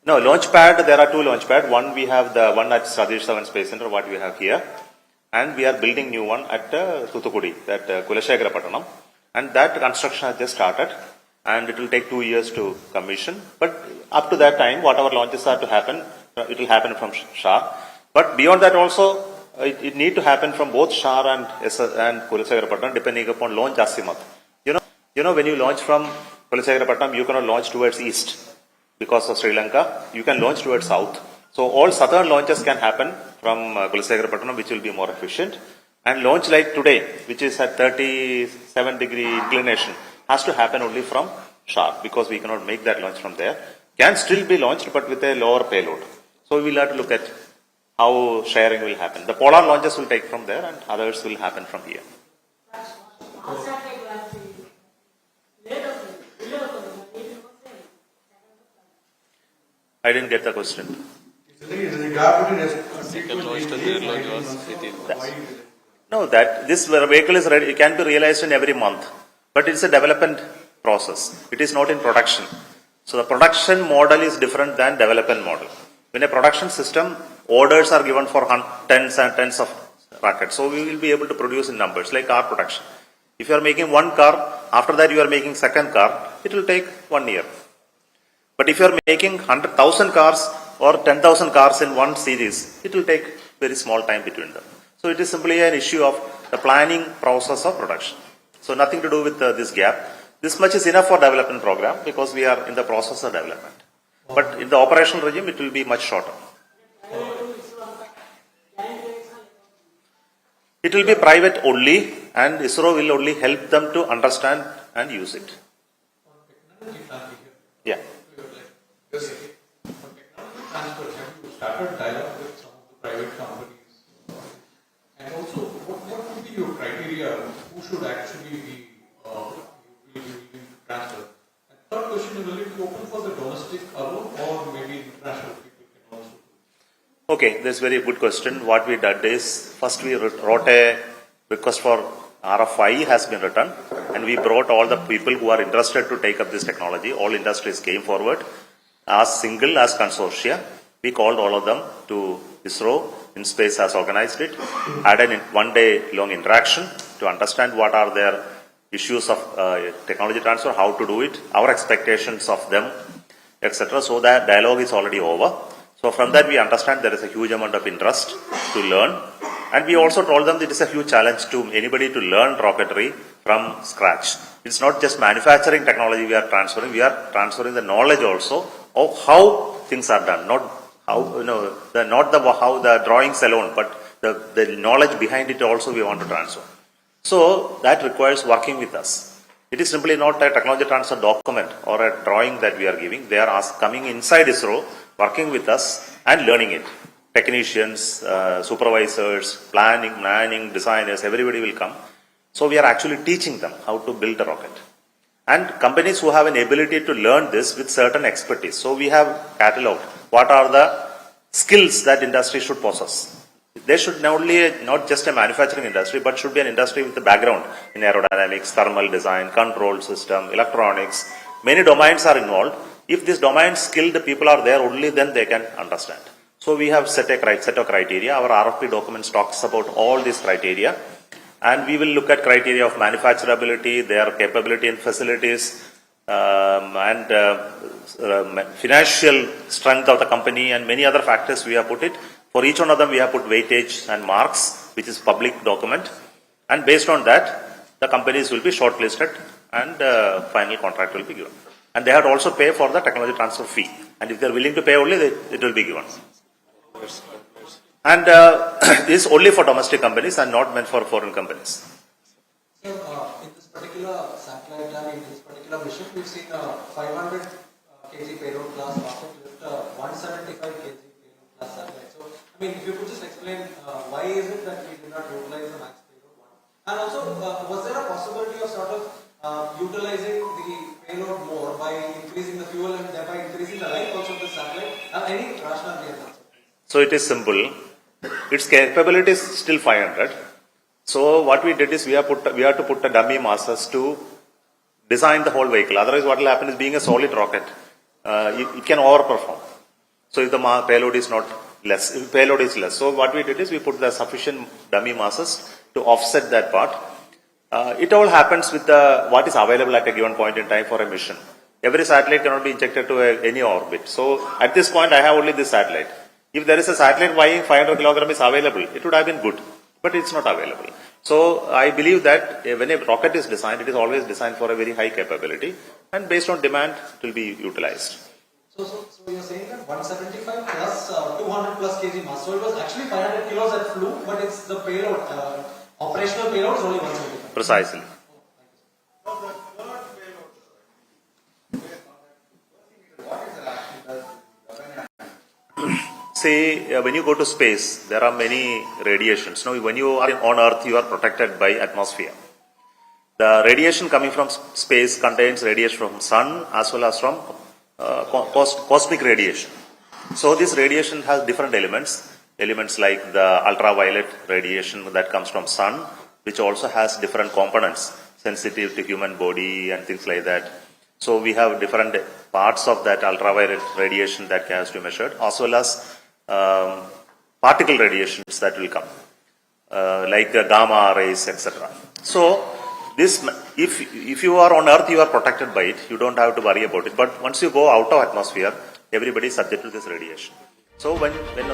No, launch pad, there are two launch pads. One we have the one at Sadish 7 Space Center, what we have here. And we are building new one at Thuthukudi, that Kulashekara. And that construction has just started. And it will take 2 years to commission. But up to that time, whatever launches are to happen, it will happen from Shah. But beyond that also, it need to happen from both Shah and Kulashekara, depending upon launch azimuth. You know, when you launch from Kulashekara, you cannot launch towards east. Because of Sri Lanka, you can launch towards south. So all southern launches can happen from Kulashekara, which will be more efficient. And launch like today, which is at 37-degree inclination, has to happen only from Shah, because we cannot make that launch from there. Can still be launched, but with a lower payload. So we will have to look at how sharing will happen. The polar launches will take from there, and others will happen from here. I didn't get the question. No, that this vehicle is ready. It can be realized in every month, but it's a development process. It is not in production. So the production model is different than development model. In a production system, orders are given for tens and tens of rockets. So we will be able to produce in numbers, like car production. If you are making one car, after that you are making second car, it will take 1 year. But if you are making 100,000 cars or 10,000 cars in one series, it will take very small time between them. So it is simply an issue of the planning process of production. So nothing to do with this gap. This much is enough for development program because we are in the process of development. But in the operational regime, it will be much shorter. It will be private only, and ISRO will only help them to understand and use it. Yeah. Yes, for technology transfer, have you started dialogue with some of the private companies? And also, what would be your criteria? Who should actually be willing to transfer? And third question is, will it be open for the domestic alone, or maybe international people can also do it? Okay, that's a very good question. What we did is, first we wrote a request for RFI has been written, and we brought all the people who are interested to take up this technology. All industries came forward. As single, as consortia, we called all of them to ISRO. InSpace has organized it, had a 1 day long interaction to understand what are their issues of technology transfer, how to do it, our expectations of them, etc. So that dialogue is already over. So from that we understand there is a huge amount of interest to learn. And we also told them it is a huge challenge to anybody to learn rocketry from scratch. It's not just manufacturing technology we are transferring the knowledge also of how things are done, not how, how the drawings alone, but the knowledge behind it also we want to transfer. So that requires working with us. It is simply not a technology transfer document or a drawing that we are giving. They are coming inside ISRO, working with us and learning it. Technicians, supervisors, planning, designers, everybody will come. So we are actually teaching them how to build a rocket. And companies who have an ability to learn this with certain expertise. So we have cataloged what are the skills that industry should possess. They should not just a manufacturing industry, but should be an industry with a background in aerodynamics, thermal design, control system, electronics. Many domains are involved. If these domain skilled people are there, only then they can understand. So we have set of criteria. Our RFP documents talks about all these criteria. And we will look at criteria of manufacturability, their capability and facilities, and financial strength of the company, and many other factors we have put it. For each one of them, we have put weightage and marks, which is public document. And based on that, the companies will be shortlisted and final contract will be given. And they have to also pay for the technology transfer fee. And if they are willing to pay only, it will be given. And this is only for domestic companies and not meant for foreign companies. So, in this particular satellite and in this particular mission, we've seen a 500 kg payload class rocket with a 175 kg payload class satellite. So, I mean, if you could just explain why is it that we did not utilize the max payload one? And also, was there a possibility of sort of utilizing the payload more by increasing the fuel and thereby increasing the life also of the satellite? Any rationale behind that? So it is simple. Its capability is still 500. So what we did is we have to put a dummy masses to design the whole vehicle. Otherwise what will happen is, being a solid rocket, it can overperform. So if the payload is not less, if payload is less. So what we did is we put the sufficient dummy masses to offset that part. It all happens with what is available at a given point in time for a mission. Every satellite cannot be injected to any orbit. So at this point, I have only this satellite. If there is a satellite weighing 500 kilograms is available, it would have been good, but it's not available. So I believe that when a rocket is designed, it is always designed for a very high capability, and based on demand, it will be utilized. So you're saying that 175 plus 200 plus kg mass. So it was actually 500 kilos that flew, but it's the payload, operational payload is only 175. Precisely. Say, when you go to space, there are many radiations. Now, when you are on Earth, you are protected by atmosphere. The radiation coming from space contains radiation from sun as well as from cosmic radiation. So, this radiation has different elements. Elements like the ultraviolet radiation that comes from sun, which also has different components, sensitive to human body and things like that. So, we have different parts of that ultraviolet radiation that has to be measured, as well as particle radiations that will come, like gamma rays, etc. So, this, if you are on Earth, you are protected by it. You don't have to worry about it. But once you go out of atmosphere, everybody is subject to this radiation. So, when